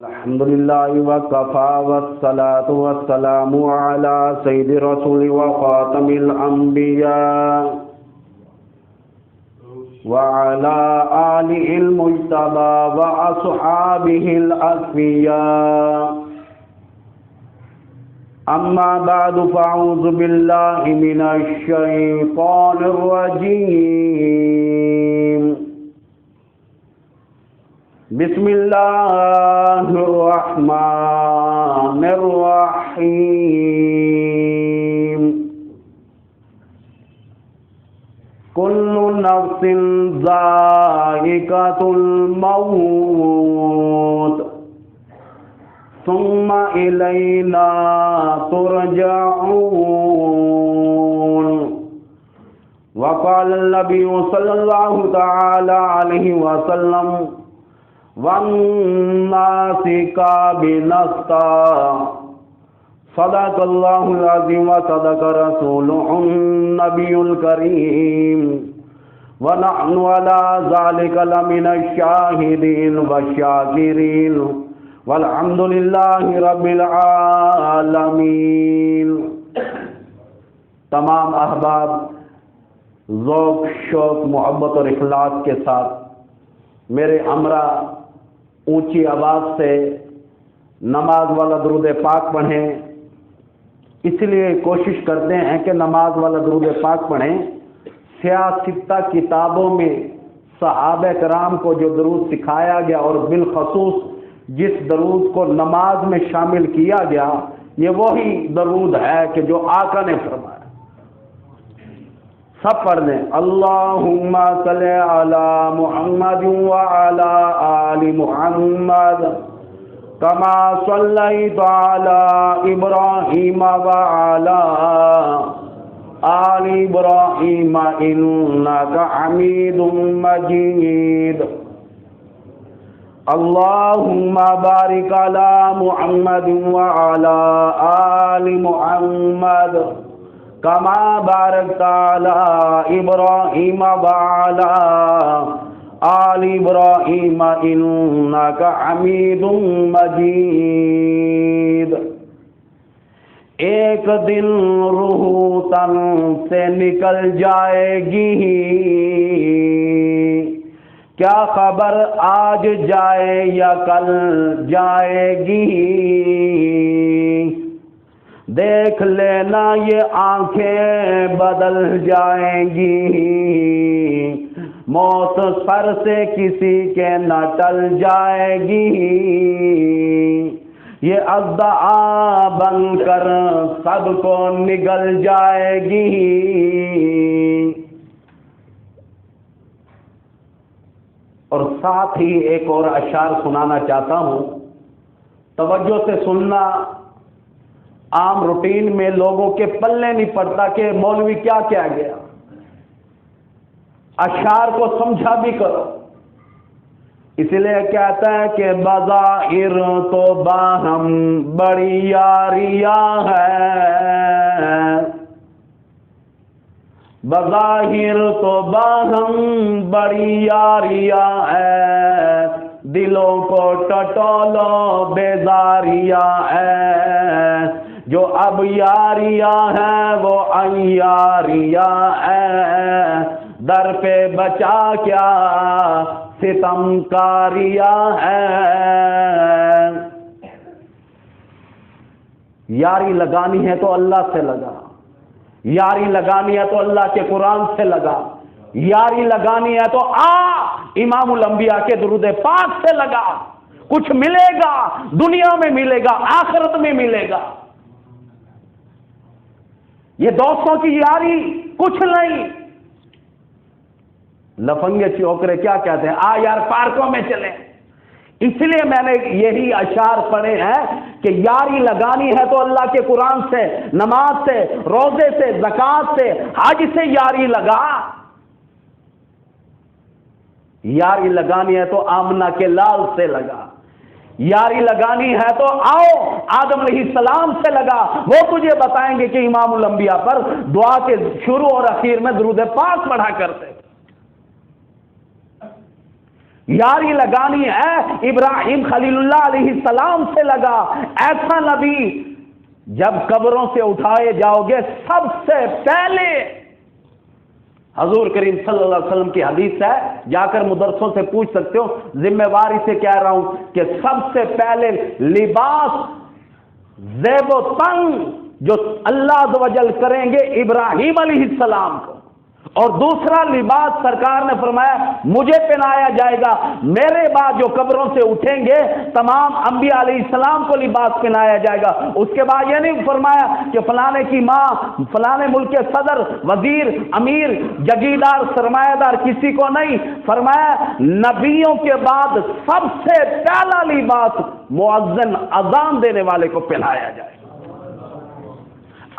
الحمد لله وكفى والصلاة والسلام على سيد رسول وخاتم الأنبياء وعلى آله المجتبى وأصحابه الأصفياء. أما بعد فأعوذ بالله من الشيطان الرجيم. بسم الله الرحمن الرحيم. كل نفس ذائقة الموت ثم إلينا ترجعون. وقال النبي صلى الله تعالى عليه وسلم: والناس كابنستا. صدق الله العظيم وصدق رسوله النبي الكريم ونحن على ذلك لمن الشاهدين والشاكرين والحمد لله رب العالمین. تمام احباب ذوق، شوق، محبت اور اخلاص کے ساتھ میرے ہمراہ اونچی آواز سے نماز والا درود پاک پڑھیں. اس لیے کوشش کرتے ہیں کہ نماز والا درود پاک پڑھیں. سیاستہ کتابوں میں صحابہ کرام کو جو درود سکھایا گیا اور بالخصوص جس درود کو نماز میں شامل کیا گیا، یہ وہی درود ہے کہ جو آقا نے فرمایا. سب پڑھ دیں: اللہم صلی علی محمد وعلی آل محمد کما صلیت علی ابراہیم وعلی آل ابراہیم انک حمید مجید. اللہم بارک علی محمد وعلی آل محمد کما بارکت علی ابراہیم وعلی آل ابراہیم انک حمید مجید. ایک دن روح تن سے نکل جائے گی، کیا خبر آج جائے یا کل جائے گی. دیکھ لینا یہ آنکھیں بدل جائیں گی، موت سر سے کسی کے نہ ٹل جائے گی. یہ ادعا بن کر سب کو نگل جائے گی. اور ساتھ ہی ایک اور اشعار سنانا چاہتا ہوں، توجہ سے سننا. عام روٹین میں لوگوں کے پلے نہیں پڑتا کہ مولوی کیا کیا گیا. اشعار کو سمجھا بھی کرو. اس لیے کہتا ہے کہ بظاہر تو باہم بڑی یاریاں ہے، بظاہر تو باہم بڑی یاریاں ہے، دلوں کو ٹٹولو بیزاریاں ہے. جو اب یاریاں ہیں وہ ایاریاں ہیں، در پہ بچا کیا ستم کاریاں ہیں. یاری لگانی ہے تو اللہ سے لگا، یاری لگانی ہے تو اللہ کے قرآن سے لگا، یاری لگانی ہے تو امام الانبیاء کے درود پاک سے لگا. کچھ ملے گا، دنیا میں ملے گا، آخرت میں ملے گا. یہ دوستوں کی یاری کچھ نہیں. لفنگے چوکرے کیا کہتے ہیں، یار پارکوں میں چلیں. اس لیے میں نے یہی اشعار پڑھے ہیں کہ یاری لگانی ہے تو اللہ کے قرآن سے، نماز سے، روزے سے، زکوٰۃ سے، حج سے یاری لگا. یاری لگانی ہے تو آمنہ کے لال سے لگا. یاری لگانی ہے تو آؤ آدم علیہ السلام سے لگا. وہ تجھے بتائیں گے کہ امام الانبیاء پر دعا کے شروع اور اخیر میں درود پاک پڑھا کرتے. یاری لگانی ہے ابراہیم خلیل اللہ علیہ السلام سے لگا. ایسا نبی جب قبروں سے اٹھائے جاؤ گے سب سے پہلے، حضور کریم صلی اللہ علیہ وسلم کی حدیث ہے، جا کر مدرسوں سے پوچھ سکتے ہو، ذمہ واری سے کہہ رہا ہوں کہ سب سے پہلے لباس زیب و تنگ جو اللہ عز و جل کریں گے ابراہیم علیہ السلام کو، اور دوسرا لباس سرکار نے فرمایا مجھے پہنایا جائے گا. میرے بعد جو قبروں سے اٹھیں گے تمام انبیاء علیہ السلام کو لباس پہنایا جائے گا. اس کے بعد یہ نہیں فرمایا کہ فلانے کی ماں، فلانے ملک کے صدر، وزیر، امیر، جگیردار، سرمایہ دار کسی کو نہیں. فرمایا نبیوں کے بعد سب سے پہلا لباس مؤذن اذان دینے والے کو پہنایا جائے گا.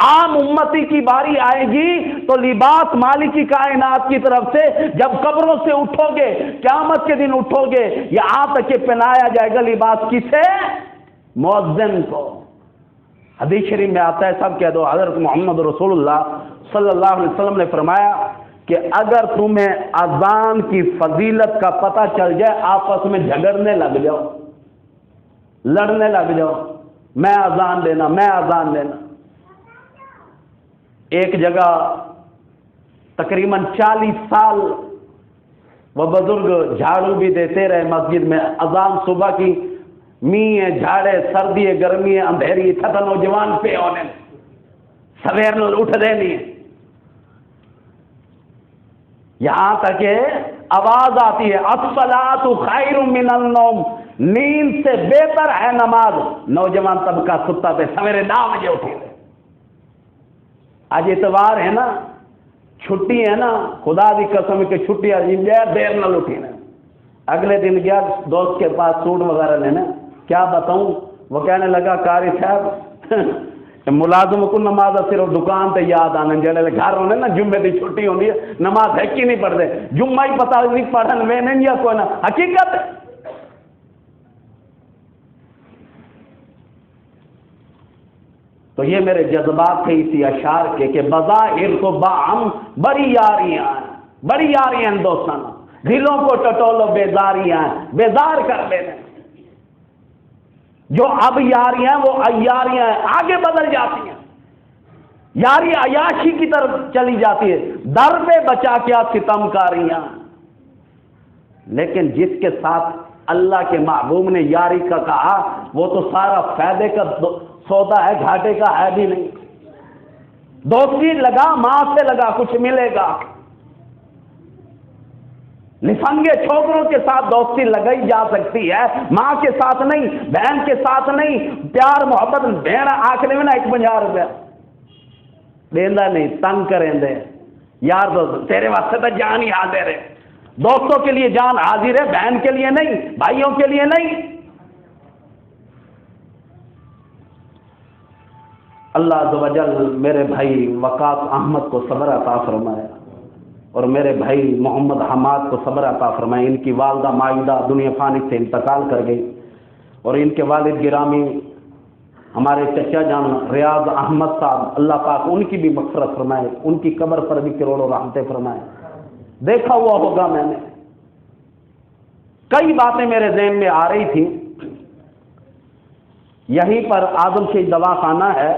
عام امتی کی باری آئے گی تو لباس مالک کی کائنات کی طرف سے جب قبروں سے اٹھو گے، قیامت کے دن اٹھو گے، یہاں تک کہ پہنایا جائے گا لباس کسے؟ مؤذن کو. حدیث شریف میں آتا ہے، سب کہہ دو، حضرت محمد رسول اللہ صلی اللہ علیہ وسلم نے فرمایا کہ اگر تمہیں اذان کی فضیلت کا پتہ چل جائے آپس میں جھگڑنے لگ جاؤ، لڑنے لگ جاؤ، میں اذان دینا، میں اذان دینا. ایک جگہ تقریباً 40 سال وہ بزرگ جھاڑو بھی دیتے رہے مسجد میں. اذان صبح کی، میہ جھاڑے، سردی گرمی اندھیری تھا نوجوان پہ ہونے سویر نہ اٹھ رہے نہیں. یہاں تک کہ آواز آتی ہے الصلاۃ خیر من النوم، نیند سے بہتر ہے نماز. نوجوان طبقہ ستا پہ سویرے 9 بجے اٹھے. آج اتوار ہے نا، چھٹی ہے نا، خدا دی قسم کہ چھٹی عظیم جائے دیر نہ لٹھی نا. اگلے دن گیا دوست کے پاس سوٹ وغیرہ لینا، کیا بتاؤں، وہ کہنے لگا قاری صاحب ملازم کو نماز صرف دکان تے یاد آنے جڑے گھر ہونے نا جمعے دی چھٹی ہوندی ہے نماز ہے کی نہیں پڑھتے، جمعہ ہی پتہ نہیں پڑھن میں نہیں یا کوئی نہ حقیقت. تو یہ میرے جذبات تھے اسی اشعار کے کہ بظاہر تو باہم بڑی یاریاں ہیں، بڑی یاریاں ہیں دوستان، دلوں کو ٹٹولو بیزاریاں ہیں، بیزار کر دینے. جو اب یاریاں وہ ایاریاں ہیں، آگے بدل جاتی ہیں. یاری عیاشی کی طرف چلی جاتی ہے، در پہ بچا کیا ستم کاریاں. لیکن جس کے ساتھ اللہ کے محبوب نے یاری کا کہا وہ تو سارا فائدے کا سودا ہے، گھاٹے کا ہے بھی نہیں. دوستی لگا، ماں سے لگا، کچھ ملے گا. لفنگے چھوکروں کے ساتھ دوستی لگائی جا سکتی ہے، ماں کے ساتھ نہیں، بہن کے ساتھ نہیں. پیار محبت بہن آخری میں نا 50 روپیہ دینا نہیں، تنگ کریں دے یار دوست تیرے واسطے تو جان ہی حاضر ہے. دوستوں کے لیے جان حاضر ہے، بہن کے لیے نہیں، بھائیوں کے لیے نہیں. اللہ عز و جل میرے بھائی وقاص احمد کو صبر عطا فرمائے اور میرے بھائی محمد حماد کو صبر عطا فرمائے. ان کی والدہ مائدہ دنیا فانی سے انتقال کر گئی اور ان کے والد گرامی ہمارے چچا جان ریاض احمد صاحب، اللہ پاک ان کی بھی مغفرت فرمائے، ان کی قبر پر بھی کروڑوں رحمتیں فرمائے. دیکھا ہوا ہوگا میں نے کئی باتیں میرے ذہن میں آ رہی تھی. یہیں پر آدم شیخ دواخانہ ہے،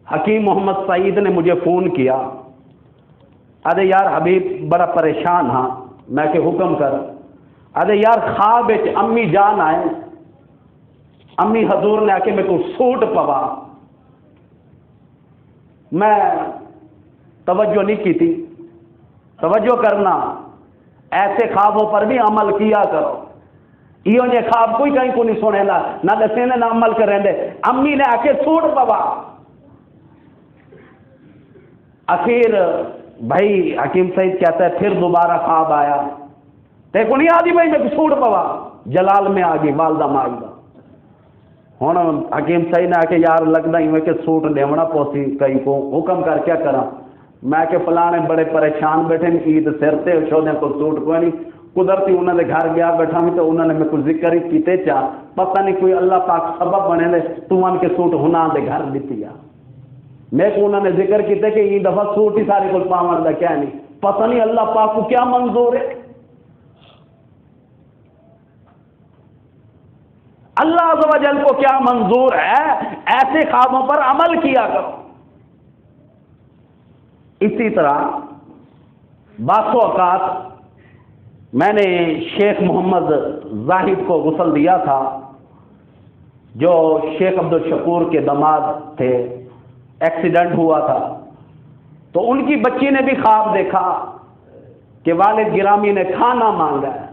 حکیم محمد سعید نے مجھے فون کیا، ارے یار حبیب بڑا پریشان ہاں. میں کہ حکم کر. ارے یار خواب امی جان آئے، امی حضور نے آ کے میں کو سوٹ پوا. میں توجہ نہیں کی تھی. توجہ کرنا، ایسے خوابوں پر بھی عمل کیا کرو. یہ خواب کوئی کہیں کو نہیں سنے لا نہ دسے نہ عمل کریں دے. امی نے آ کے سوٹ پوا. اخیر بھائی حکیم سعید کہتا ہے پھر دوبارہ خواب آیا، دیکھو نہیں آدھی بھائی میں سوٹ پوا. جلال میں آ گئی والدہ مائدہ. ہوں حکیم سعید نے آ کے یار لگتا ہی میں کہ سوٹ لیونا پوسی کئی کو حکم کر کیا کرا. میں کہ فلانے بڑے پریشان بیٹھے عید سر تے شودے کو سوٹ کوئی نہیں. قدرتی انہوں نے گھر گیا بیٹھا بھی تو انہوں نے میں کچھ ذکر ہی کیتے چاہ پتہ نہیں کوئی اللہ پاک سبب بنے لے تو ان کے سوٹ ہونا دے گھر دیتی ہے. میں کو انہوں نے ذکر کیتے کہ یہ دفعہ سوٹ ہی سارے کو پاون دا کیا نہیں پتہ نہیں اللہ پاک کو کیا منظور ہے. اللہ عز و جل کو کیا منظور ہے، ایسے خوابوں پر عمل کیا کرو۔ اسی طرح بعض اوقات میں نے شیخ محمد زاہد کو غسل دیا تھا، جو شیخ عبد الشکور کے داماد تھے، ایکسیڈنٹ ہوا تھا، تو ان کی بچی نے بھی خواب دیکھا کہ والد گرامی نے کھانا مانگا ہے،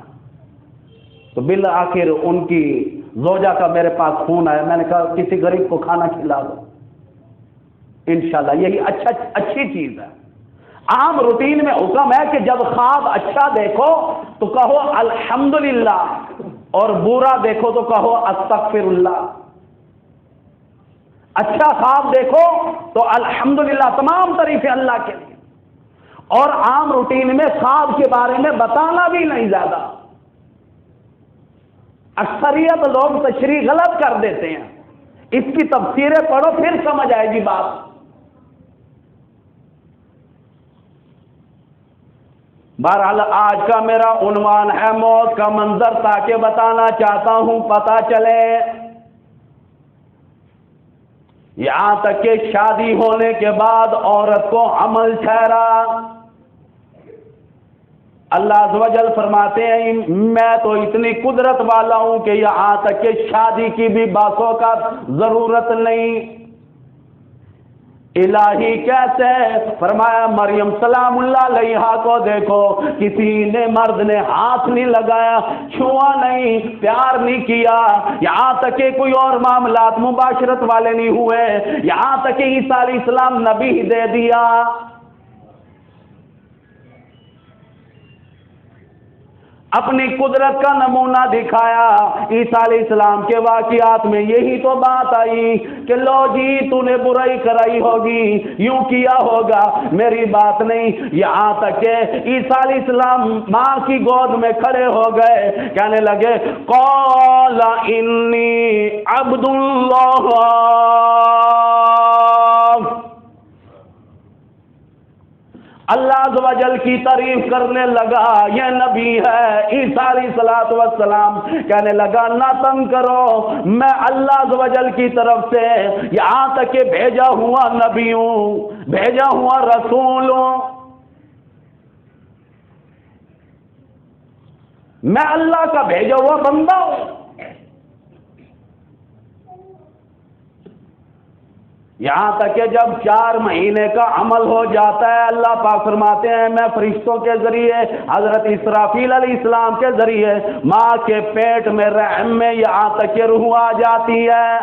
تو بالآخر ان کی زوجہ کا میرے پاس فون آیا، میں نے کہا کسی غریب کو کھانا کھلا دو، انشاءاللہ یہی اچھی چیز ہے۔ عام روٹین میں حکم ہے کہ جب خواب اچھا دیکھو تو کہو الحمدللہ، اور برا دیکھو تو کہو استغفر اللہ۔ اچھا خواب دیکھو تو الحمدللہ، تمام تعریفیں اللہ کے لیے، اور عام روٹین میں خواب کے بارے میں بتانا بھی نہیں زیادہ۔ اکثریت لوگ تشریح غلط کر دیتے ہیں، اس کی تفسیریں پڑھو پھر سمجھ آئے گی بات۔ بہرحال آج کا میرا عنوان ہے موت کا منظر، تاکہ بتانا چاہتا ہوں پتہ چلے، یہاں تک کہ شادی ہونے کے بعد عورت کو عمل ٹھہرا۔ اللہ عز و جل فرماتے ہیں میں تو اتنی قدرت والا ہوں کہ یہاں تک کہ شادی کی بھی باتوں کا ضرورت نہیں۔ الہی کیسے؟ فرمایا مریم سلام اللہ علیہا کو دیکھو، کسی نے مرد نے ہاتھ نہیں لگایا، چھوا نہیں، پیار نہیں کیا، یہاں تک کہ کوئی اور معاملات مباشرت والے نہیں ہوئے، یہاں تک کہ عیسیٰ علیہ السلام نبی دے دیا۔ اپنی قدرت کا نمونہ دکھایا۔ عیسیٰ علیہ السلام کے واقعات میں یہی تو بات آئی کہ لو جی تو نے برائی کرائی ہوگی، یوں کیا ہوگا، میری بات نہیں۔ یہاں تک کہ عیسیٰ علیہ السلام ماں کی گود میں کھڑے ہو گئے، کہنے لگے قال انی عبد اللہ، اللہ عز و جل کی تعریف کرنے لگا، یہ نبی ہے۔ عیسیٰ علیہ السلام کہنے لگا نہ تنگ کرو، میں اللہ عز و جل کی طرف سے یہاں تک کہ بھیجا ہوا نبی ہوں، بھیجا ہوا رسول ہوں، میں اللہ کا بھیجا ہوا بندہ ہوں۔ یہاں تک کہ جب 4 مہینے کا عمل ہو جاتا ہے، اللہ پاک فرماتے ہیں میں فرشتوں کے ذریعے، حضرت اسرافیل علیہ السلام کے ذریعے ماں کے پیٹ میں رحم میں یہاں تک کہ روح آ جاتی ہے۔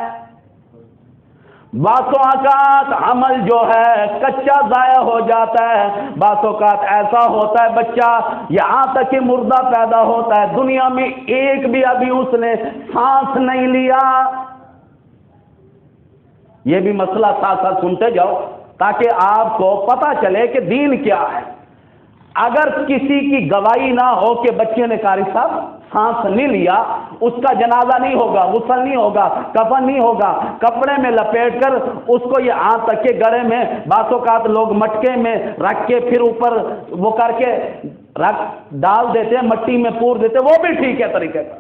بعض اوقات عمل جو ہے کچا ضائع ہو جاتا ہے، بعض اوقات ایسا ہوتا ہے بچہ یہاں تک کہ مردہ پیدا ہوتا ہے، دنیا میں ایک بھی ابھی اس نے سانس نہیں لیا۔ یہ بھی مسئلہ ساتھ ساتھ سنتے جاؤ تاکہ آپ کو پتہ چلے کہ دین کیا ہے۔ اگر کسی کی گواہی نہ ہو کہ بچے نے قاری صاحب سانس نہیں لیا، اس کا جنازہ نہیں ہوگا، غسل نہیں ہوگا، کفن نہیں ہوگا، کپڑے میں لپیٹ کر اس کو یہاں تک کہ گڑے میں بعض اوقات لوگ مٹکے میں رکھ کے پھر اوپر وہ کر کے رکھ ڈال دیتے، مٹی میں پور دیتے، وہ بھی ٹھیک ہے طریقے کا۔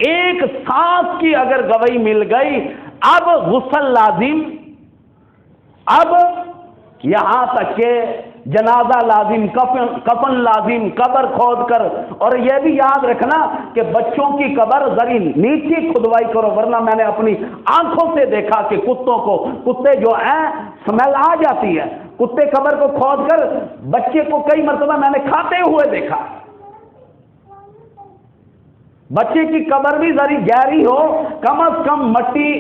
ایک سانس کی اگر گواہی مل گئی، اب غسل لازم، اب یہاں تک کہ جنازہ لازم، کفن لازم، قبر کھود کر، اور یہ بھی یاد رکھنا کہ بچوں کی قبر ذری نیچے کھدوائی کرو، ورنہ میں نے اپنی آنکھوں سے دیکھا کہ کتوں کو، کتے جو ہیں سمیل آ جاتی ہے، کتے قبر کو کھود کر بچے کو کئی مرتبہ میں نے کھاتے ہوئے دیکھا۔ بچے کی قبر بھی ذری گہری ہو، کم از کم مٹی،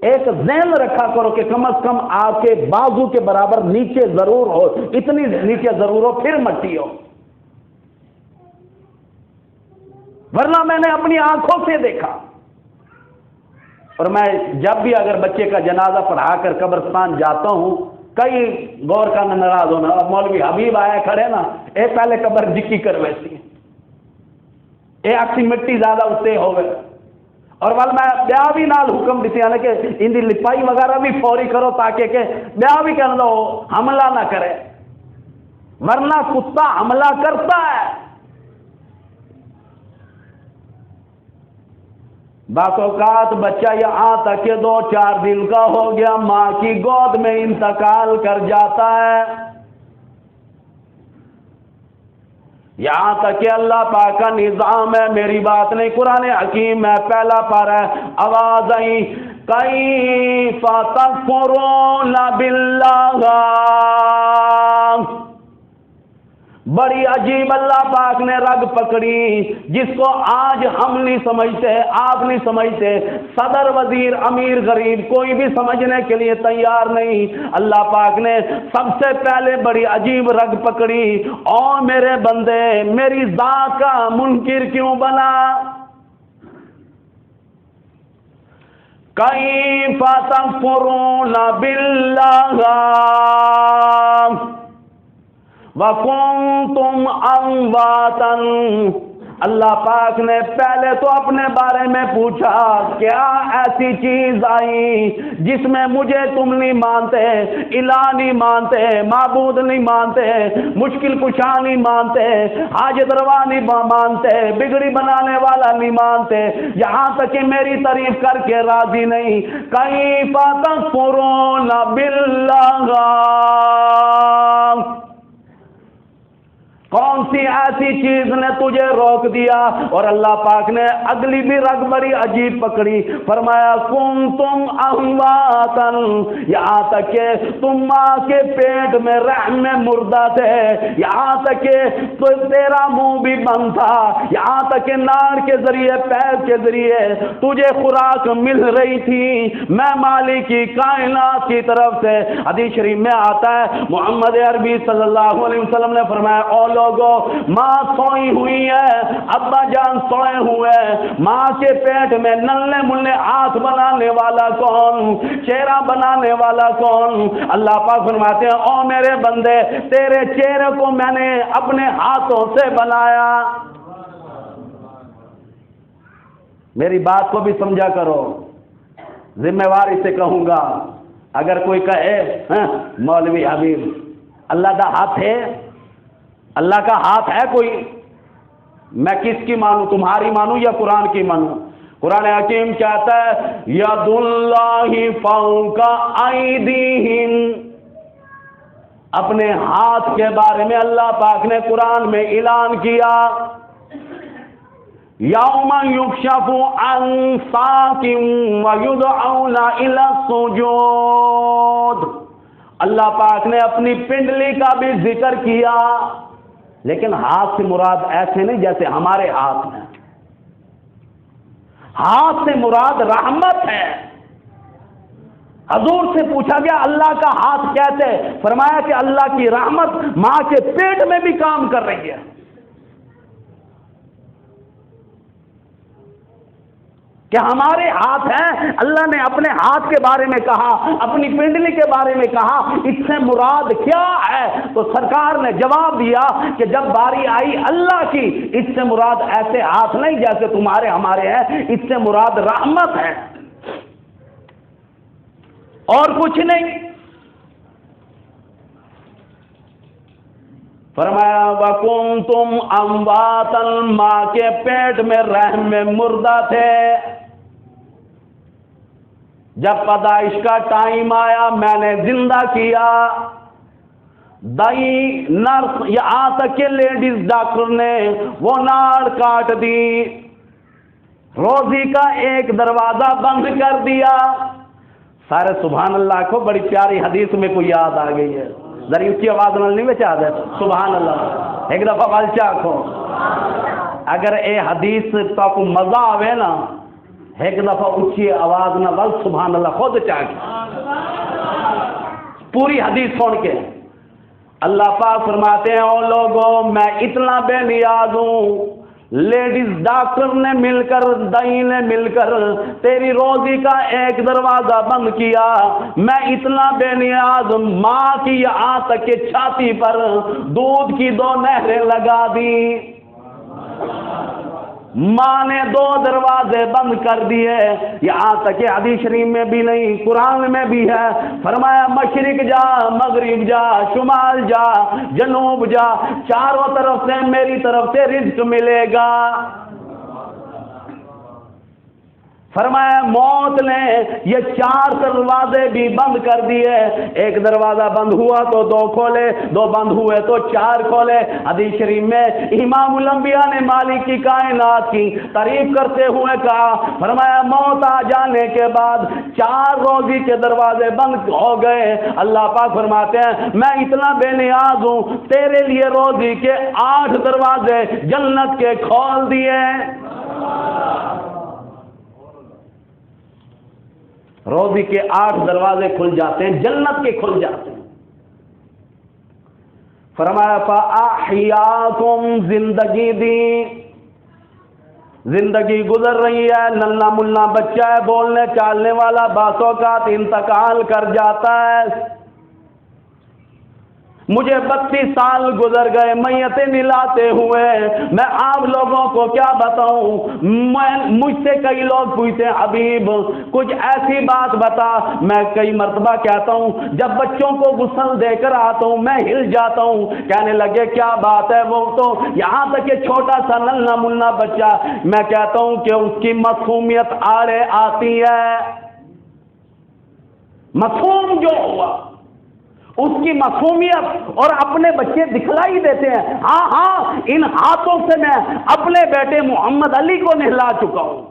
ایک ذہن رکھا کرو کہ کم از کم آپ کے بازو کے برابر نیچے ضرور ہو، اتنی نیچے ضرور ہو، پھر مٹی ہو، ورنہ میں نے اپنی آنکھوں سے دیکھا۔ اور میں جب بھی اگر بچے کا جنازہ پڑھا کر قبرستان جاتا ہوں، کئی غور کا ناراض ہونا، اب مولوی حبیب آیا کھڑے نا، اے پہلے قبر جکی کر ویسی اے اکسی مٹی زیادہ اتنے ہوئے، اور وال میں بیا بھی نال حکم دیتی ہیں کہ ان دی لپائی وغیرہ بھی فوری کرو تاکہ کہ بیا بھی کہنا ہو حملہ نہ کرے، ورنہ کتا حملہ کرتا ہے۔ بعض اوقات بچہ یہاں تک کہ 2-4 دن کا ہو گیا ماں کی گود میں انتقال کر جاتا ہے، یہاں تک کہ اللہ پاک کا نظام ہے، میری بات نہیں، قرآن حکیم میں پہلا پارہ ہے، آواز آئی کیف تکفرون باللہ، بڑی عجیب اللہ پاک نے رگ پکڑی جس کو آج ہم نہیں سمجھتے، آپ نہیں سمجھتے، صدر وزیر امیر غریب کوئی بھی سمجھنے کے لیے تیار نہیں۔ اللہ پاک نے سب سے پہلے بڑی عجیب رگ پکڑی، او میرے بندے میری ذات کا منکر کیوں بنا؟ کیف تکفرون باللہ وَكُنْتُمْ أَمْوَاتًا، اللہ پاک نے پہلے تو اپنے بارے میں پوچھا، کیا ایسی چیز آئی جس میں مجھے تم نہیں مانتے، الہ نہیں مانتے، معبود نہیں مانتے، مشکل کشا نہیں مانتے، حاجت روا نہیں مانتے، بگڑی بنانے والا نہیں مانتے، یہاں تک کہ میری تعریف کر کے راضی نہیں۔ کیف تکفرون باللہ، کون سی ایسی چیز نے تجھے روک دیا؟ اور اللہ پاک نے اگلی بھی رگ بڑی عجیب پکڑی، فرمایا کنتم امواتا، یہاں تک کہ تم ماں کے پیٹ میں رحم میں مردہ تھے، یہاں تک کہ تیرا منہ بھی بند تھا، یہاں تک کہ نار کے ذریعے پیر کے ذریعے تجھے خوراک مل رہی تھی، میں مالک کی کائنات کی طرف سے۔ حدیث شریف میں آتا ہے محمد عربی صلی اللہ علیہ وسلم نے فرمایا، او لوگو، ماں سوئی ہوئی ہے، ابا جان سوئے ہوئے، ماں کے پیٹ میں نلنے ملنے ہاتھ بنانے والا کون، چہرہ بنانے والا کون؟ اللہ پاک فرماتے ہیں، او میرے بندے تیرے چہرے کو میں نے اپنے ہاتھوں سے بنایا۔ میری بات کو بھی سمجھا کرو، ذمہ واری سے کہوں گا، اگر کوئی کہے مولوی حبیب اللہ کا ہاتھ ہے، اللہ کا ہاتھ ہے کوئی، میں کس کی مانوں، تمہاری مانوں یا قرآن کی مانوں؟ قرآن حکیم کہتا ہے ید اللہ فوق ایدیہم، اپنے ہاتھ کے بارے میں اللہ پاک نے قرآن میں اعلان کیا، یوم یکشف عن ساق ویدعون الی السجود، اللہ پاک نے اپنی پنڈلی کا بھی ذکر کیا، لیکن ہاتھ سے مراد ایسے نہیں جیسے ہمارے ہاتھ ہیں، ہاتھ سے مراد رحمت ہے۔ حضور سے پوچھا گیا اللہ کا ہاتھ کیسے؟ فرمایا کہ اللہ کی رحمت ماں کے پیٹ میں بھی کام کر رہی ہے۔ کہ ہمارے ہاتھ ہیں، اللہ نے اپنے ہاتھ کے بارے میں کہا، اپنی پنڈلی کے بارے میں کہا، اس سے مراد کیا ہے؟ تو سرکار نے جواب دیا کہ جب باری آئی اللہ کی، اس سے مراد ایسے ہاتھ نہیں جیسے تمہارے ہمارے ہیں، اس سے مراد رحمت ہے اور کچھ نہیں۔ فرمایا وَكُنْتُمْ أَمْوَاتًا، ماں کے پیٹ میں رحم میں مردہ تھے، جب پیدائش کا ٹائم آیا میں نے زندہ کیا، دائی نرس یہاں تک کہ لیڈیز ڈاکٹر نے وہ ناڑ کاٹ دی، روزی کا ایک دروازہ بند کر دیا۔ سارے سبحان اللہ کو، بڑی پیاری حدیث میں کوئی یاد آ گئی ہے، ذرا اس کی آواز نہیں بچا دے سبحان اللہ، ایک دفعہ بلچا کھو، اگر اے حدیث تو کو مزہ آوے نا، ایک دفعہ اچھی آواز نہ بل سبحان اللہ خود چاہیے پوری حدیث سن کے۔ اللہ پاک فرماتے ہیں، او لوگوں میں اتنا بے نیاز ہوں، لیڈیز ڈاکٹر نے مل کر، دائی نے مل کر تیری روزی کا ایک دروازہ بند کیا، میں اتنا بے نیاز، ماں کی یہاں تک کہ چھاتی پر دودھ کی 2 نہریں لگا دی، ماں نے 2 دروازے بند کر دیے، یہاں تک کہ حدیث شریف میں بھی نہیں قرآن میں بھی ہے، فرمایا مشرق جا، مغرب جا، شمال جا، جنوب جا، چاروں طرف سے میری طرف سے رزق ملے گا۔ فرمایا موت نے یہ 4 دروازے بھی بند کر دیے، ایک دروازہ بند ہوا تو 2 کھولے، 2 بند ہوئے تو 4 کھولے۔ حدیث شریف میں امام الانبیاء نے مالک کی کائنات کی تعریف کرتے ہوئے کہا، فرمایا موت آ جانے کے بعد 4 روزی کے دروازے بند ہو گئے۔ اللہ پاک فرماتے ہیں میں اتنا بے نیاز ہوں، تیرے لیے روزی کے 8 دروازے جنت کے کھول دیے۔ روزی کے 8 دروازے کھل جاتے ہیں، جنت کے کھل جاتے ہیں۔ فرمایا فَأَحْيَاكُمْ، زندگی دی، زندگی گزر رہی ہے، ننھا منا بچہ ہے، بولنے چالنے والا، بعض اوقات انتقال کر جاتا ہے۔ مجھے 32 سال گزر گئے میتیں نلاتے ہوئے، میں آپ لوگوں کو کیا بتاؤں؟ مجھ سے کئی لوگ پوچھتے ہیں حبیب کچھ ایسی بات بتا، میں کئی مرتبہ کہتا ہوں جب بچوں کو غسل دے کر آتا ہوں میں ہل جاتا ہوں، کہنے لگے کیا بات ہے؟ وہ تو یہاں تک کہ چھوٹا سا ننھا منا بچہ، میں کہتا ہوں کہ اس کی معصومیت آڑے آتی ہے۔ معصوم جو ہوا اس کی معصومیت اور اپنے بچے دکھلائی دیتے ہیں۔ ہاں ہاں ان ہاتھوں سے میں اپنے بیٹے محمد علی کو نہلا چکا ہوں۔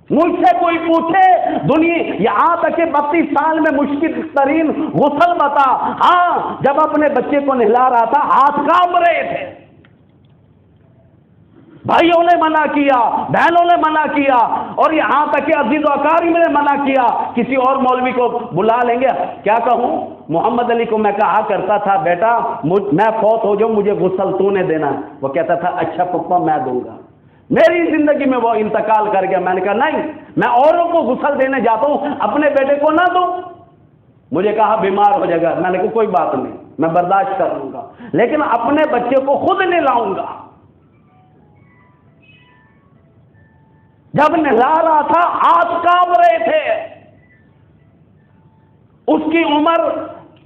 مجھ سے کوئی پوچھے دنیا یہاں تک کہ 32 سال میں مشکل ترین غسل بتا، ہاں جب اپنے بچے کو نہلا رہا تھا ہاتھ کانپ رہے تھے، بھائیوں نے منع کیا، بہنوں نے منع کیا، اور یہاں تک کہ عزیز و اقارب نے منع کیا۔ کسی اور مولوی کو بلا لیں گے، کیا کہوں؟ محمد علی کو میں کہا کرتا تھا بیٹا میں فوت ہو جاؤں مجھے غسل تو نے دینا ہے، وہ کہتا تھا اچھا پپا میں دوں گا۔ میری زندگی میں وہ انتقال کر گیا، میں نے کہا نہیں میں اوروں کو غسل دینے جاتا ہوں اپنے بیٹے کو نہ دوں۔ مجھے کہا بیمار ہو جائے گا، میں نے کہا کوئی بات نہیں میں برداشت کر لوں گا، لیکن اپنے بچے کو خود نہلاؤں گا۔ جب نہلا رہا تھا ہاتھ کانپ رہے تھے، اس کی عمر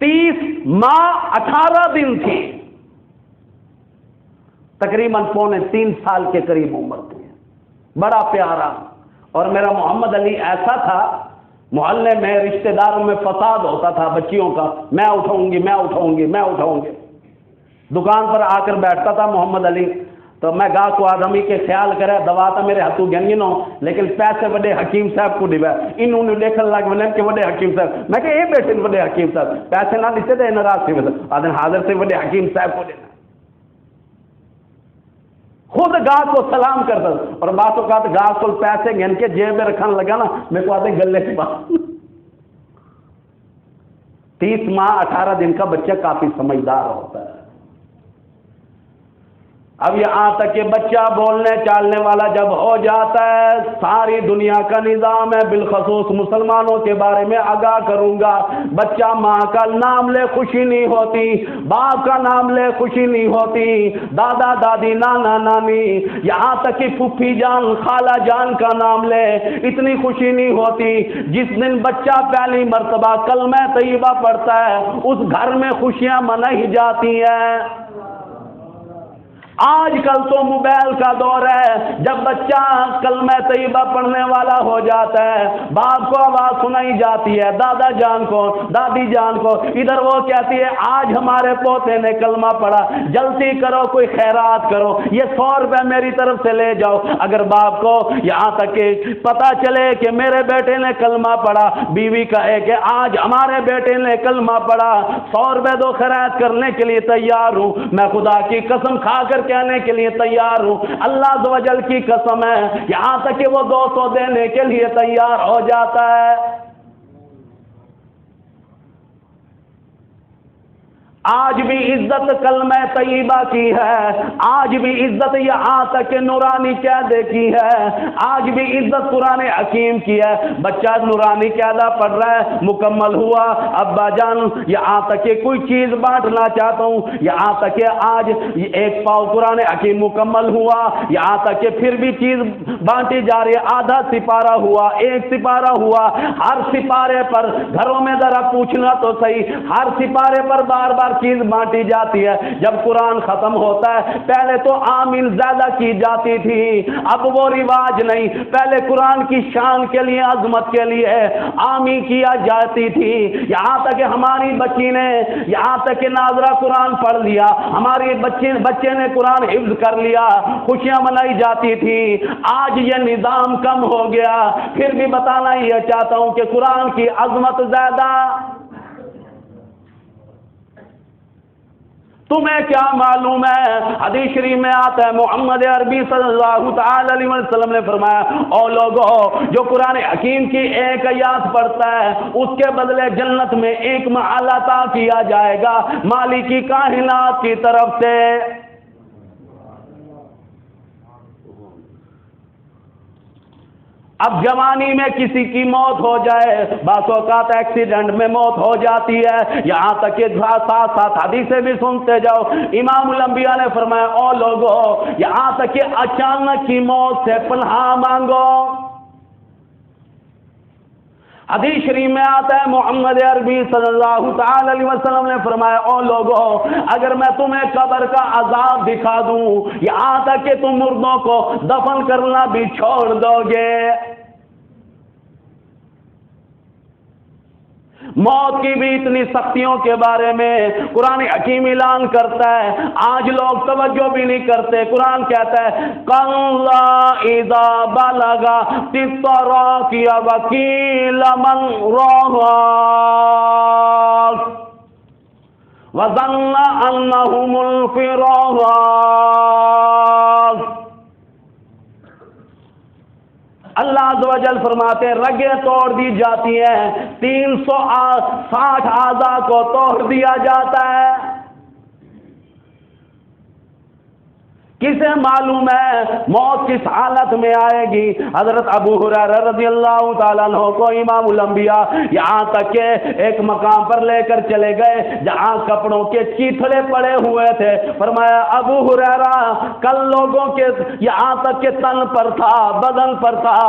30 ماہ 18 دن تھی، تقریباً 2.25 سال کے قریب عمر تھی، بڑا پیارا۔ اور میرا محمد علی ایسا تھا، محلے میں رشتہ داروں میں فساد ہوتا تھا بچیوں کا، میں اٹھاؤں گی میں اٹھاؤں گی میں اٹھاؤں گی۔ دکان پر آ کر بیٹھتا تھا محمد علی تو میں گاہ کو آدمی کے خیال کرے دوا تو میرے ہاتھوں گنگی نہ ہو، لیکن پیسے بڑے حکیم صاحب کو دیوا انہوں نے دیکھنے لگ بنے کہ بڑے حکیم صاحب، میں کہ یہ بیٹھے بڑے حکیم صاحب پیسے نہ دیتے تھے ناراض تھے آدمی حاضر سے بڑے حکیم صاحب کو دینا، خود گاہ کو سلام کرتا اور بات اوقات گاہ کو پیسے گن کے جیب میں رکھنے لگا نا میرے کو آتے گلے کی بات۔ 30 ماہ 18 دن کا بچہ کافی سمجھدار ہوتا ہے۔ اب یہاں تک کہ بچہ بولنے چالنے والا جب ہو جاتا ہے، ساری دنیا کا نظام ہے، بالخصوص مسلمانوں کے بارے میں آگاہ کروں گا، بچہ ماں کا نام لے خوشی نہیں ہوتی، باپ کا نام لے خوشی نہیں ہوتی، دادا دادی نانا نانی یہاں تک کہ پھوپھی جان خالہ جان کا نام لے اتنی خوشی نہیں ہوتی۔ جس دن بچہ پہلی مرتبہ کلمہ طیبہ پڑھتا ہے اس گھر میں خوشیاں منائی جاتی ہیں۔ آج کل تو موبائل کا دور ہے، جب بچہ کلمہ طیبہ پڑھنے والا ہو جاتا ہے باپ کو آواز سنائی جاتی ہے، دادا جان کو دادی جان کو، ادھر وہ کہتی ہے آج ہمارے پوتے نے کلمہ پڑھا، جلدی کرو کوئی خیرات کرو، یہ 100 روپے میری طرف سے لے جاؤ۔ اگر باپ کو یہاں تک کہ پتہ چلے کہ میرے بیٹے نے کلمہ پڑھا، بیوی کہے کہ آج ہمارے بیٹے نے کلمہ پڑھا، 100 روپے دو خیرات کرنے کے لیے تیار ہوں، میں خدا کی قسم کھا کر کہنے کے لیے تیار ہوں، اللہ عز و جل کی قسم ہے، یہاں تک کہ وہ 200 دینے کے لیے تیار ہو جاتا ہے۔ آج بھی عزت کلمہ طیبہ کی ہے، آج بھی عزت یہاں تک کہ نورانی قاعدے کی ہے، آج بھی عزت قرآن حکیم کی ہے۔ بچہ نورانی قاعدہ پڑھ رہا ہے، مکمل ہوا، ابا جان یہاں تک کہ کوئی چیز بانٹنا چاہتا ہوں، یہاں تک کہ آج 1 پاؤ قرآن حکیم مکمل ہوا، یہاں تک کہ پھر بھی چیز بانٹی جا رہی ہے، آدھا سپارہ ہوا، 1 سپارہ ہوا، ہر سپارے پر گھروں میں ذرا پوچھنا تو صحیح، ہر سپارے پر بار بار ہر چیز بانٹی جاتی ہے۔ جب قرآن ختم ہوتا ہے پہلے تو آمین زیادہ کی جاتی تھی، اب وہ رواج نہیں، پہلے قرآن کی شان کے لیے، عظمت کے لیے آمین کیا جاتی تھی۔ یہاں تک کہ ہماری بچی نے، یہاں تک کہ ناظرہ قرآن پڑھ لیا، ہماری بچے نے قرآن حفظ کر لیا، خوشیاں منائی جاتی تھی۔ آج یہ نظام کم ہو گیا، پھر بھی بتانا یہ چاہتا ہوں کہ قرآن کی عظمت زیادہ۔ تمہیں کیا معلوم ہے؟ حدیث شریف میں آتا ہے، محمد عربی صلی اللہ تعالی علیہ وسلم نے فرمایا، او لوگو جو قرآن حکیم کی ایک آیات پڑھتا ہے اس کے بدلے جنت میں ایک محل عطا کیا جائے گا مالک کائنات کی طرف سے۔ اب جوانی میں کسی کی موت ہو جائے، بعض اوقات ایکسیڈنٹ میں موت ہو جاتی ہے، یہاں تک کہ ساتھ ساتھ حدیثیں بھی سنتے جاؤ۔ امام الانبیاء نے فرمایا، او لوگو یہاں تک کہ اچانک کی موت سے پناہ مانگو۔ حدیث شریف میں آتا ہے، محمد عربی صلی اللہ تعالی علیہ وسلم نے فرمایا، او لوگو اگر میں تمہیں قبر کا عذاب دکھا دوں، یہاں تک کہ تم مردوں کو دفن کرنا بھی چھوڑ دو گے۔ موت کی بھی اتنی سختیوں کے بارے میں قرآن حکیم اعلان کرتا ہے، آج لوگ توجہ بھی نہیں کرتے۔ قرآن کہتا ہے، کَلَّا اِذَا بَلَغَ التَّرَاقِیَ وَقِیلَ مَنْ رَاقٍ وَظَنَّ أَنَّهُمُ الْفِرَاقُ۔ اللہ عز و جل فرماتے ہیں رگیں توڑ دی جاتی ہیں، 360 اعضاء کو توڑ دیا جاتا ہے۔ کسے معلوم ہے موت کس حالت میں آئے گی؟ حضرت ابو ہریرہ رضی اللہ تعالیٰ عنہ کو امام الانبیاء یہاں تک کہ ایک مقام پر لے کر چلے گئے جہاں کپڑوں کے چیتھڑے پڑے ہوئے تھے۔ فرمایا، ابو ہریرہ کل لوگوں کے یہاں تک کہ تن پر تھا، بدن پر تھا،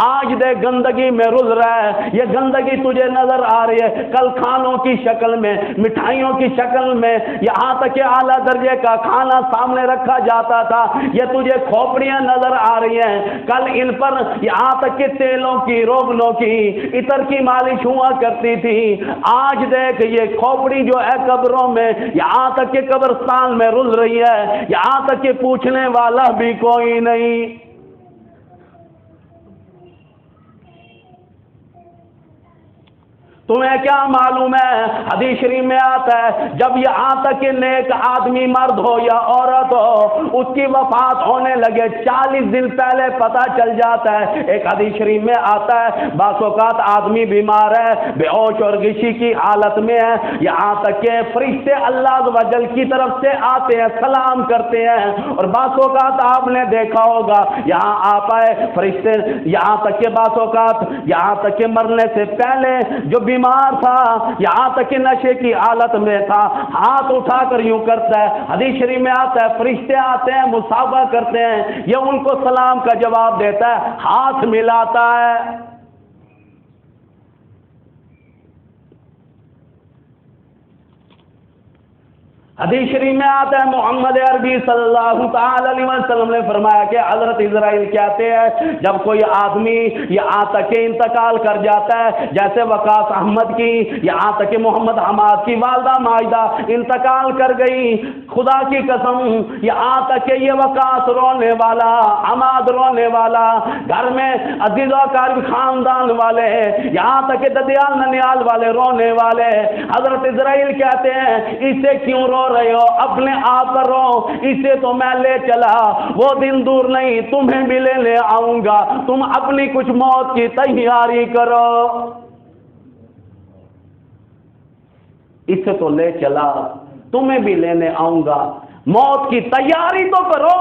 آج دے گندگی میں رل رہا ہے، یہ گندگی تجھے نظر آ رہی ہے، کل کھانوں کی شکل میں، مٹھائیوں کی شکل میں، یہاں تک کہ اعلیٰ درجے کا کھانا سامنے رکھا جاتا تھا، یہ تجھے کھوپڑیاں نظر آ رہی ہیں، کل ان پر یہاں تک کہ تیلوں کی، روغنوں کی، عطر کی مالش ہوا کرتی تھی، آج دیکھ یہ کھوپڑی جو ہے قبروں میں، یہاں تک کہ قبرستان میں رل رہی ہے، یہاں تک کہ پوچھنے والا بھی کوئی نہیں۔ تمہیں کیا معلوم ہے؟ حدیث شریف میں آتا ہے جب یہاں تک کہ نیک آدمی مرد ہو یا عورت ہو اس کی وفات ہونے لگے 40 دن پہلے پتہ چل جاتا ہے۔ ایک حدیث شریف میں آتا ہے بعض اوقات آدمی بیمار ہے، بے ہوش اور غشی کی حالت میں ہے، یہاں تک کہ فرشتے اللہ عز و جل کی طرف سے آتے ہیں، سلام کرتے ہیں، اور بعض اوقات آپ نے دیکھا ہوگا یہاں آپ آئے فرشتے، یہاں تک کہ بعض اوقات یہاں تک کہ مرنے سے پہلے جو بیمار تھا، یہاں تک کہ نشے کی حالت میں تھا، ہاتھ اٹھا کر یوں کرتا ہے، حدیث شریف میں آتا ہے فرشتے آتے ہیں، مصافحہ کرتے ہیں، یہ ان کو سلام کا جواب دیتا ہے، ہاتھ ملاتا ہے۔ حدیث شریف میں آتا ہے محمد عربی صلی اللہ تعالی علیہ وسلم نے فرمایا کہ حضرت اسرائیل کہتے ہیں جب کوئی آدمی یہاں تک کہ انتقال کر جاتا ہے، جیسے وقاص احمد کی، یہاں تک کہ محمد حماد کی والدہ مائدہ انتقال کر گئی، خدا کی قسم یہاں تک کہ یہ وقاص رونے والا، حماد رونے والا، گھر میں عزیز و اقارب خاندان والے، یہاں تک کہ ددیال ننیال والے رونے والے، حضرت اسرائیل کہتے ہیں اسے کیوں رو رہے ہو؟ اپنے آپ پر رو، اسے تو میں لے چلا، وہ دن دور نہیں تمہیں بھی لینے آؤں گا، تم اپنی کچھ موت کی تیاری کرو۔ اسے تو لے چلا، تمہیں بھی لینے آؤں گا، موت کی تیاری تو کرو،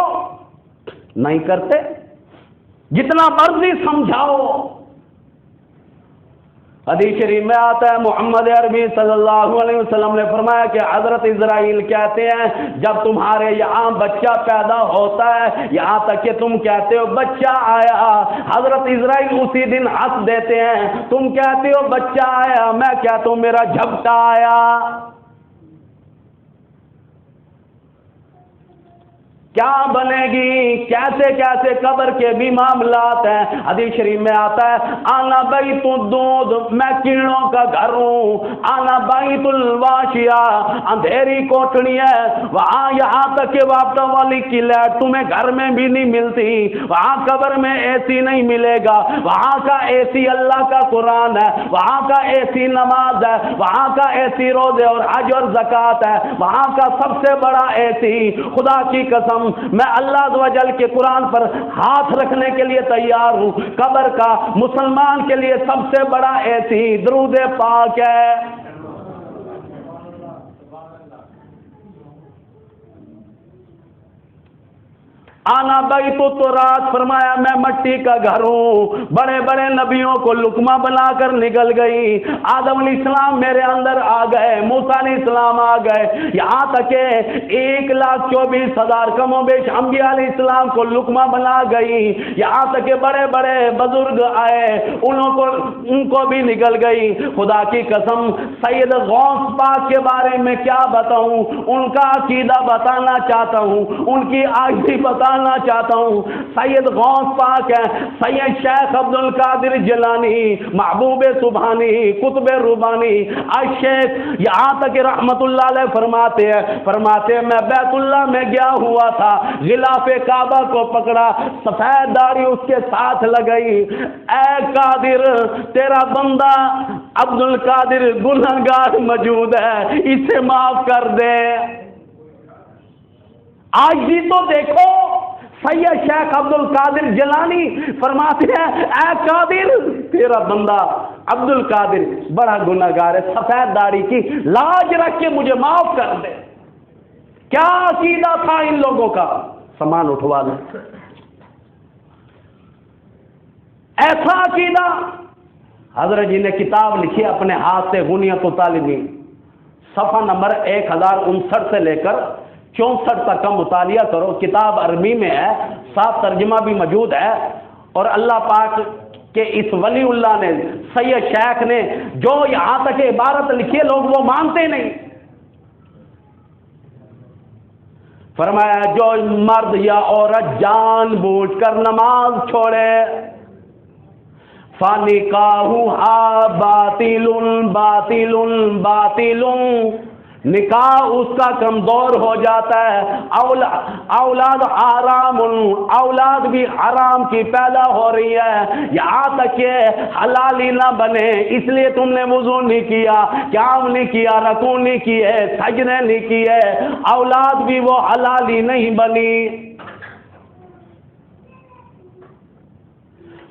نہیں کرتے، جتنا مرضی سمجھاؤ۔ حدیث شریف میں آتا ہے محمد عربی صلی اللہ علیہ وسلم نے فرمایا کہ حضرت اسرائیل کہتے ہیں جب تمہارے یہاں بچہ پیدا ہوتا ہے، یہاں تک کہ تم کہتے ہو بچہ آیا، حضرت اسرائیل اسی دن ہنس دیتے ہیں، تم کہتے ہو بچہ آیا، میں کہتا ہوں میرا جھپٹا آیا۔ کیا بنے گی، کیسے کیسے قبر کے بھی معاملات ہیں۔ حدیث شریف میں آتا ہے آنا بیت الدود، میں کیڑوں کا گھر ہوں، آنا بیت الواشیا، اندھیری کوٹڑی ہے، وہاں یہاں تک کہ واپٹا والی کی لائٹ تمہیں گھر میں بھی نہیں ملتی، وہاں قبر میں اے سی نہیں ملے گا، وہاں کا اے سی اللہ کا قرآن ہے، وہاں کا اے سی نماز ہے، وہاں کا اے سی روزے اور حج اور زکوٰۃ ہے، وہاں کا سب سے بڑا اے سی، خدا کی قسم میں اللہ عز و جل کے قرآن پر ہاتھ رکھنے کے لیے تیار ہوں، قبر کا مسلمان کے لیے سب سے بڑا اے سی درود پاک ہے۔ آنا بیت التراث، فرمایا میں مٹی کا گھر ہوں، بڑے بڑے نبیوں کو لقمہ بنا کر نکل گئی، آدم علیہ السلام میرے اندر آ گئے، موسیٰ علیہ السلام آ گئے، یہاں تک کہ 1,24,000 کم و بیش انبیاء علیہ السلام کو لقمہ بنا گئی، یہاں تک کہ بڑے بڑے بزرگ آئے ان کو بھی نکل گئی۔ خدا کی قسم سید غوث پاک کے بارے میں کیا بتاؤں، ان کا عقیدہ بتانا چاہتا ہوں، ان کی عاجزی بتانا چاہتا ہوں۔ سید غوث پاک ہے سید شیخ عبد القادر جیلانی، محبوب سبحانی، قطب ربانی الشیخ، یہاں تک کہ رحمت اللہ علیہ فرماتے ہیں میں بیت اللہ میں گیا ہوا تھا، غلاف کعبہ کو پکڑا، سفید داڑھی اس کے ساتھ لگئی، اے قادر تیرا بندہ عبد القادر گنہگار موجود ہے، اسے معاف کر دے۔ آج بھی تو دیکھو سید شیخ عبد القادر جیلانی فرماتے ہیں اے قادر تیرا بندہ عبد القادر بڑا گنہگار ہے، سفید داڑھی کی لاج رکھ کے مجھے معاف کر دے۔ کیا عقیدہ تھا ان لوگوں کا، سامان اٹھوا لیں، ایسا عقیدہ۔ حضرت جی نے کتاب لکھی اپنے ہاتھ سے، غنیت الطالبین، صفحہ نمبر 1059 سے لے کر 64 تک کا مطالعہ کرو، کتاب عربی میں ہے، صاف ترجمہ بھی موجود ہے، اور اللہ پاک کے اس ولی اللہ نے، سید شیخ نے جو یہاں تک عبارت لکھی ہے لوگ وہ مانتے نہیں۔ فرمایا جو مرد یا عورت جان بوجھ کر نماز چھوڑے فَنِکَاحُہَا بَاطِلٌ بَاطِلٌ بَاطِلٌ، نکاح اس کا کمزور ہو جاتا ہے، اولاد حرام، اولاد بھی حرام کی پیدا ہو رہی ہے، یہاں تک کہ حلالی نہ بنے، اس لیے تم نے وضو نہیں کیا، قیام نہیں کیا، رکوع نہیں کیے، سجدے نہیں کیے، اولاد بھی وہ حلالی نہیں بنی۔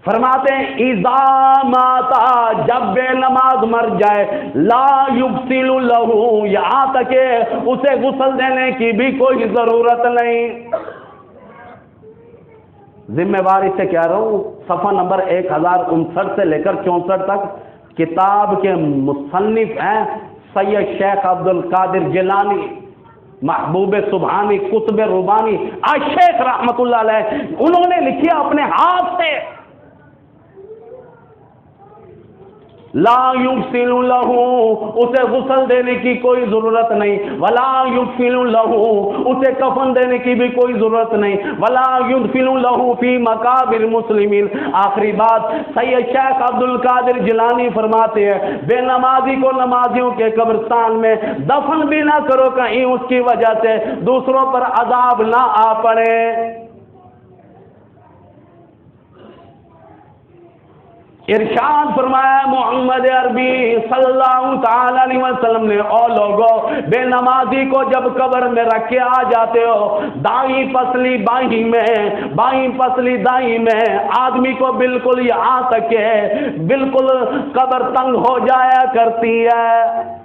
فرماتے ہیں اذا ماتا، جب بے نماز مر جائے، لا یغسل لہ، یہاں تک کہ اسے غسل دینے کی بھی کوئی ضرورت نہیں۔ ذمہ واری سے کہہ رہا ہوں، صفحہ نمبر 1059 سے لے کر 64 تک کتاب کے مصنف ہیں سید شیخ عبد القادر جیلانی، محبوب سبحانی، قطب ربانی الشیخ رحمت اللہ علیہ، انہوں نے لکھی اپنے ہاتھ سے، لا یغسل لہ، اسے غسل دینے کی کوئی ضرورت نہیں، ولا یغسل لہ، اسے کفن دینے کی بھی کوئی ضرورت نہیں، ولا یدفن لہ فی مقابر المسلمین۔ آخری بات سید شیخ عبد القادر جیلانی فرماتے ہیں بے نمازی کو نمازیوں کے قبرستان میں دفن بھی نہ کرو، کہیں اس کی وجہ سے دوسروں پر عذاب نہ آ پڑے۔ ارشاد فرمایا محمد عربی صلی اللہ تعالی علیہ وسلم نے، او لوگو بے نمازی کو جب قبر میں رکھ کے آ جاتے ہو، دائیں پسلی بائیں میں، بائیں پسلی دائیں میں، آدمی کو بالکل یہاں تک کہ بالکل قبر تنگ ہو جایا کرتی ہے۔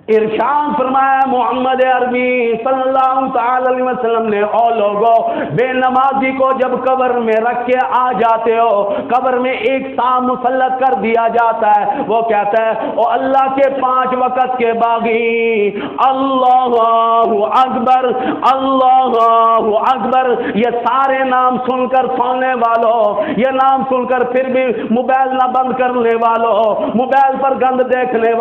ارشاد فرمایا محمد عربی صلی اللہ تعالی علیہ وسلم نے، او لوگو بے نمازی کو جب قبر میں رکھ کے آ جاتے ہو، قبر میں ایک سام مسلط کر دیا جاتا ہے، وہ کہتا ہے او اللہ کے 5 وقت کے باغی، اللہ اکبر اللہ اکبر، یہ سارے نام سن کر سونے والوں، یہ نام سن کر پھر بھی موبائل نہ بند کرنے والوں، موبائل پر گند دیکھنے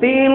3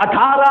18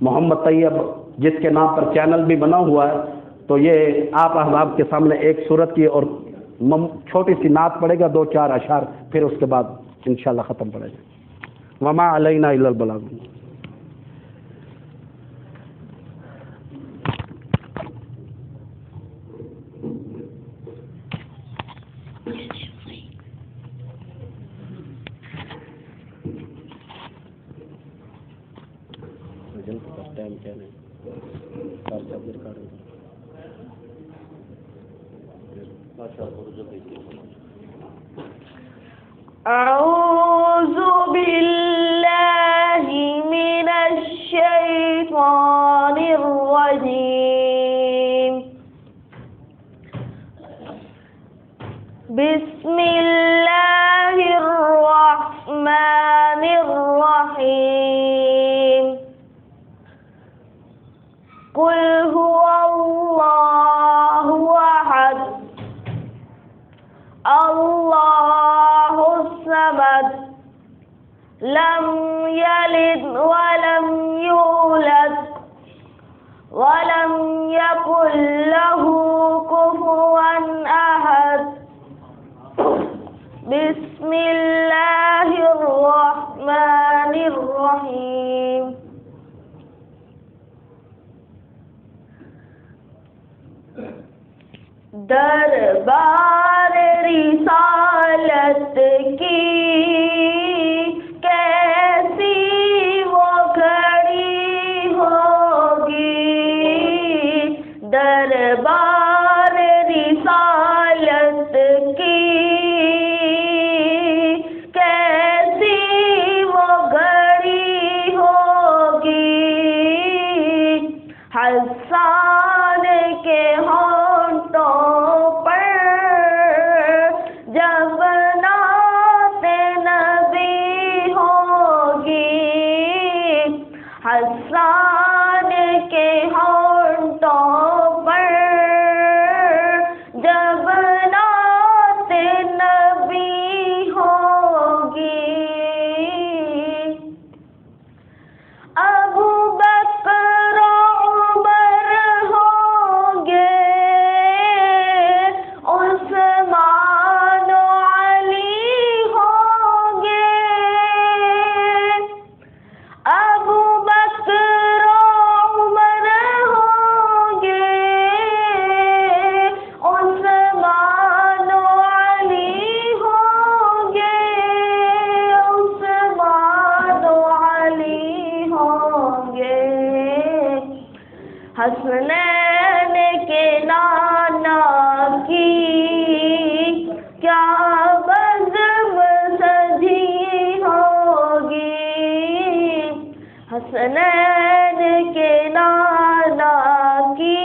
محمد طیب جس کے نام پر چینل بھی بنا ہوا ہے، تو یہ آپ احباب کے سامنے ایک صورت کی اور چھوٹی سی نعت پڑے گا، 2-4 اشعار، پھر اس کے بعد انشاءاللہ ختم پڑے گا۔ وما علینا الا البلاغ۔ أعوذ بالله من الشيطان الرجيم بسم الله الرحمن الرحيم قل هو الله أحد الله الصمد لم يلد ولم يولد ولم يكن له كفوا أحد بسم الله الرحمن الرحيم دربار رسالت کی کیسی وہ گھڑی ہوگی، دربار رسالت کی کیسی وہ گھڑی ہوگی، حسان کے ہونٹوں پر جب نعت نبی ہوگی، حسان کے ہونٹوں پر جب نعت نبی ہوگی، ابو بکر عمر ہوں گے، عثمان و علی ہوں گے، ابو بکر عمر ہوں گے، عثمان و علی ہوں گے، عثمان و علی ہوں گے، حسنین کے نانا کی کیا بزم سجی ہوگی، حسنین کے نانا کی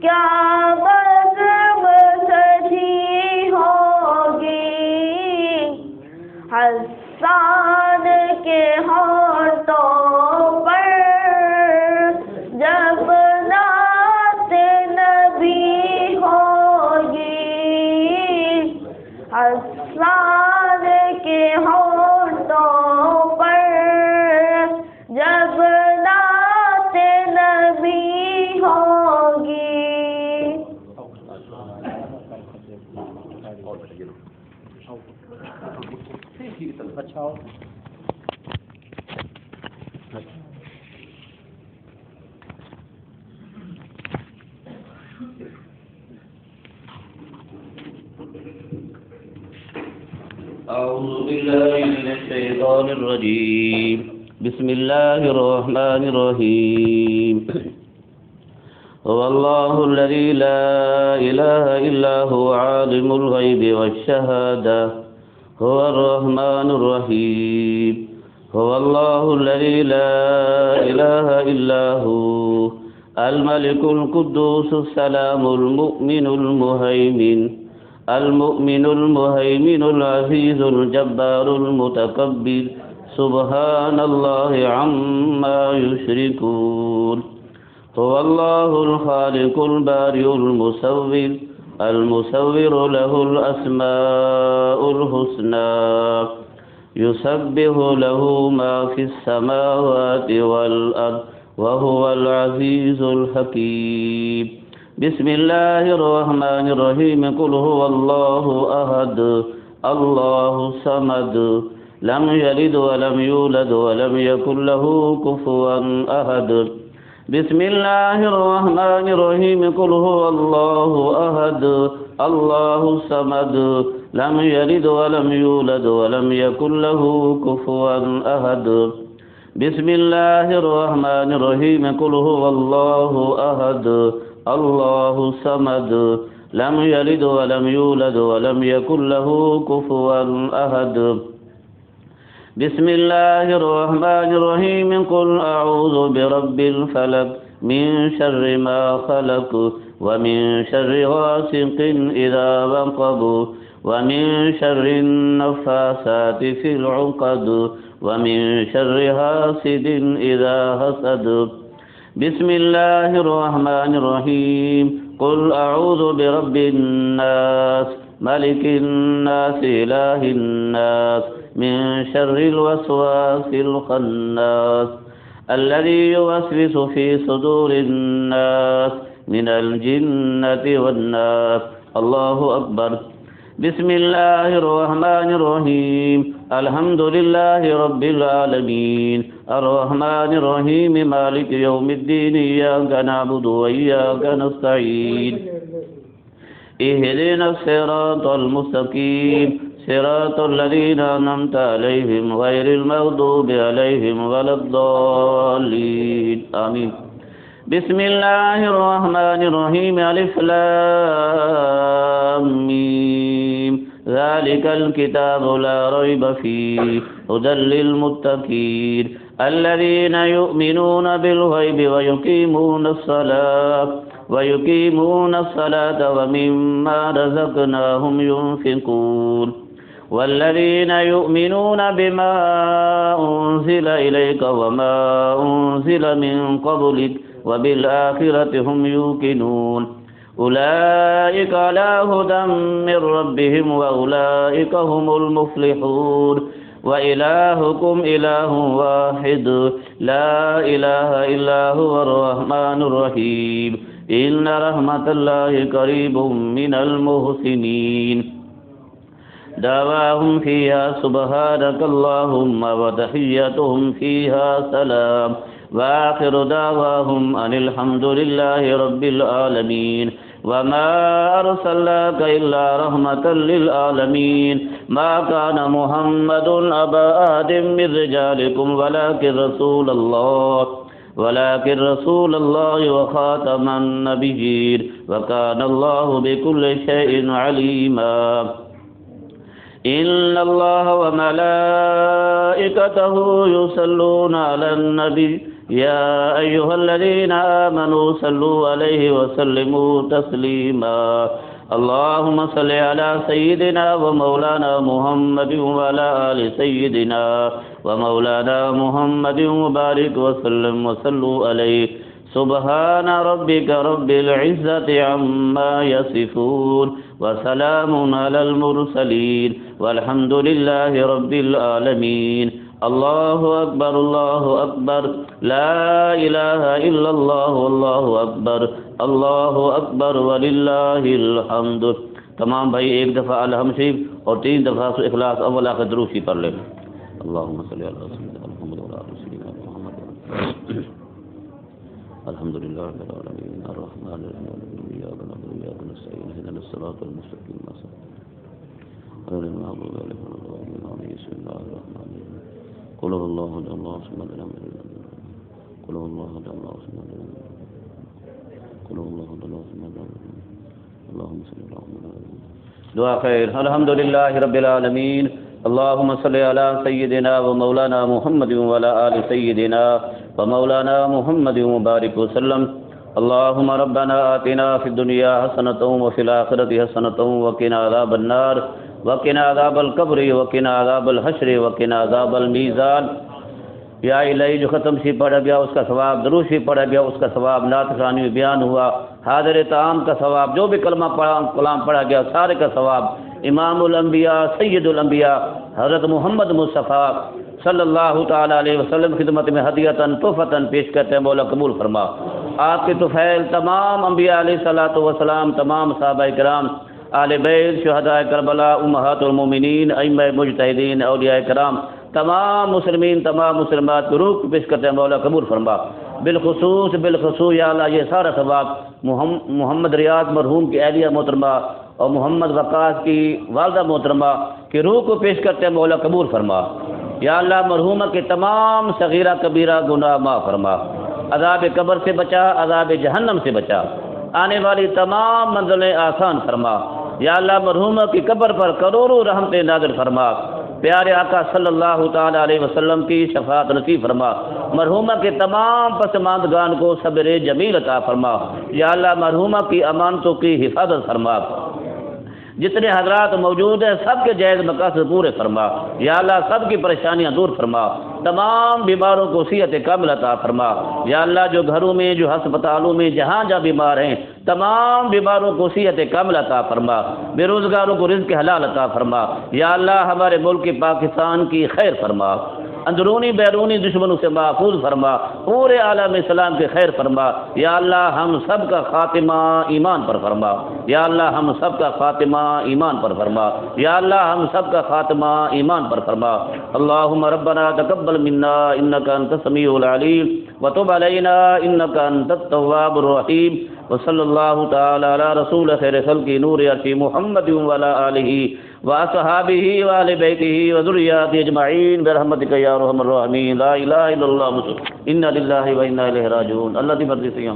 کیا بزم سجی ہوگی، حسان کے ہونٹوں پر جب نعت نبی ہوگی، حسان کے ہونٹوں پر جب نعت نبی ہوگی۔ أعوذ بالله من الشيطان الرجيم بسم الله الرحمن الرحيم هو الله الذي لا إله إلا هو عالم الغيب والشهادة هو الرحمن الرحيم هو الله الذي لا إله إلا هو الملك القدوس السلام المؤمن المهيمن العزيز الجبار المتكبر سبحان الله عما يشركون هو الله الخالق البارئ المصور له الأسماء الحسنى يسبح له ما في السماوات والأرض وهو العزيز الحكيم بسم الله الرحمن الرحيم قل هو الله أحد الله الصمد لم يلد ولم يولد ولم يكن له كفوا أحد بسم الله الرحمن الرحيم قل هو الله أحد الله الصمد لم يلد ولم يولد ولم يكن له كفوا أحد بسم الله الرحمن الرحيم قل هو الله أحد الله الصمد لم يلد ولم يولد ولم يكن له كفوا أحد بسم الله الرحمن الرحيم قل أعوذ برب الفلق من شر ما خلق ومن شر غاسق إذا وقب ومن شر النفاثات في العقد ومن شر حاسد إذا حسد بسم الله الرحمن الرحيم قل أعوذ برب الناس ملك الناس إله الناس من شر الوسواس الخناس الذي يوسوس في صدور الناس من الجنة والناس الله أكبر بسم الله الرحمن الرحيم الحمد لله رب العالمين الرحمن الرحيم مالك يوم الدين إياك نعبد وإياك نستعين اهدنا الصراط المستقيم صراط الذين أنعمت عليهم غير المغضوب عليهم ولا الضالين آمين بسم الله الرحمن الرحيم ألف لام ميم ذلك الكتاب لا ريب فيه هدى للمتقين الذين يؤمنون بالغيب ويقيمون الصلاة ومما رزقناهم ينفقون والذين يؤمنون بما أنزل إليك وما أنزل من قبلك وبالآخرة هم يوقنون أولئك على هدى من ربهم وأولئك هم المفلحون وإلهكم إله واحد لا إله إلا هو الرحمن الرحيم إن رحمة الله قريب من المحسنين دعواهم فيها سبحانك اللهم وتحيتهم فيها سلام وآخر دعواهم أن الحمد لله رب العالمين وما أرسلناك إلا رحمة للعالمين ما كان محمد أبا أحد من رجالكم ولكن رسول الله وخاتم النبيين وكان الله بكل شيء عليما إن الله وملائكته يصلون على النبي يا أيها الذين آمنوا صلوا عليه وسلموا تسليما اللهم صل على سيدنا ومولانا محمد وعلى آل سيدنا ومولانا محمد وبارك وسلم وصلوا عليه سبحان ربك رب العزة عما يصفون وسلام على المرسلين والحمد لله رب العالمين الله أكبر لا إله إلا الله والله أكبر وللہ الحمد. تمام بھائی ایک دفعہ الحمد شریف اور 3 دفعہ اخلاص اول آخر درود شریف پڑھ لیں. اللهم صل على سيدنا محمد وعلى آل سيدنا محمد. الحمد لله رب العالمين الرحمن الرحيم إياك نعبد وإياك نستعين اهدنا الصراط المستقيم غير المغضوب عليهم ولا الضالين. بسم الله الرحمن الرحيم قل هو الله أحد الله الصمد لم يلد ولم يولد قل هو الله أحد الله الصمد لم يلد قل هو الله أحد الله الصمد لم يلد اللهم صل على محمد. دعا خیر. الحمد لله رب العالمين اللهم صل على سيدنا ومولانا محمد وعلى آل سيدنا ومولانا محمد وبارك وسلم. اللهم ربنا آتنا في الدنيا حسنة وفي الآخرة حسنة وقنا عذاب النار وقنا عذاب القبر وقنا عذاب الحشر وقنا عذاب الميزان. یا الہی جو ختم سی پڑھا گیا اس کا ثواب، درود سی پڑھا گیا اس کا ثواب، نعت خوانی میں بیان ہوا، حاضر تعام کا ثواب، جو بھی کلمہ کلام پڑھا گیا سارے کا ثواب امام الانبیاء سید الانبیاء حضرت محمد مصطفیٰ صلی اللہ تعالیٰ علیہ وسلم خدمت میں ہدیتاً تحفتاً پیش کرتے ہیں، مولا قبول فرما۔ آپ کے طفیل تمام انبیاء علیہ الصلوۃ والسلام، تمام صحابہ کرام، آل بیت، شہداء کربلا، امہات المومنین، ائمہ مجتہدین، اولیاء کرام، تمام مسلمین تمام مسلمات کی روح پیش کرتے ہیں، مولا قبول فرما۔ بالخصوص یا اللہ یہ سارا ثواب محمد ریاض مرحوم کی اہلیہ محترمہ اور محمد وقاص کی والدہ محترمہ کی روح کو پیش کرتے ہیں، مولا قبول فرما۔ یا اللہ مرحومہ کے تمام صغیرہ کبیرہ گناہ معاف فرما، عذاب قبر سے بچا، عذاب جہنم سے بچا، آنے والی تمام منزلیں آسان فرما۔ یا اللہ مرحومہ کی قبر پر کروڑوں رحمتیں نازل فرما، پیارے آقا صلی اللہ تعالیٰ علیہ وسلم کی شفاعت نصیب فرما، مرحومہ کے تمام پسماندگان کو صبر جمیل عطا فرما۔ یا اللہ مرحومہ کی امانتوں کی حفاظت فرما، جتنے حضرات موجود ہیں سب کے جائز مقاصد پورے فرما۔ یا اللہ سب کی پریشانیاں دور فرما، تمام بیماروں کو صحت کامل عطا فرما۔ یا اللہ جو گھروں میں، جو ہسپتالوں میں، جہاں جہاں بیمار ہیں تمام بیماروں کو صحت کامل عطا فرما، بے روزگاروں کو رزق حلال عطا فرما۔ یا اللہ ہمارے ملک پاکستان کی خیر فرما، اندرونی بیرونی دشمنوں سے محفوظ فرما، پورے عالم اسلام کے خیر فرما۔ یا اللہ ہم سب کا خاتمہ ایمان پر فرما، یا اللہ ہم سب کا خاتمہ ایمان پر فرما، یا اللہ ہم سب کا خاتمہ ایمان پر فرما۔ اللہم ربنا تقبل منا انک انت السمیع العلیم وتب علینا انک انت التواب الرحیم، وصلی اللہ تعالی علی رسول خیر خلق نور عرش محمد وعلی آلہ واصحابہ وآل بیتہ وذریاتہ اجمعین برحمتک یا ارحم الراحمین۔ لا الہ الا اللہ، انا للہ و انا الیہ راجعون۔ اللہ دی مرضی سے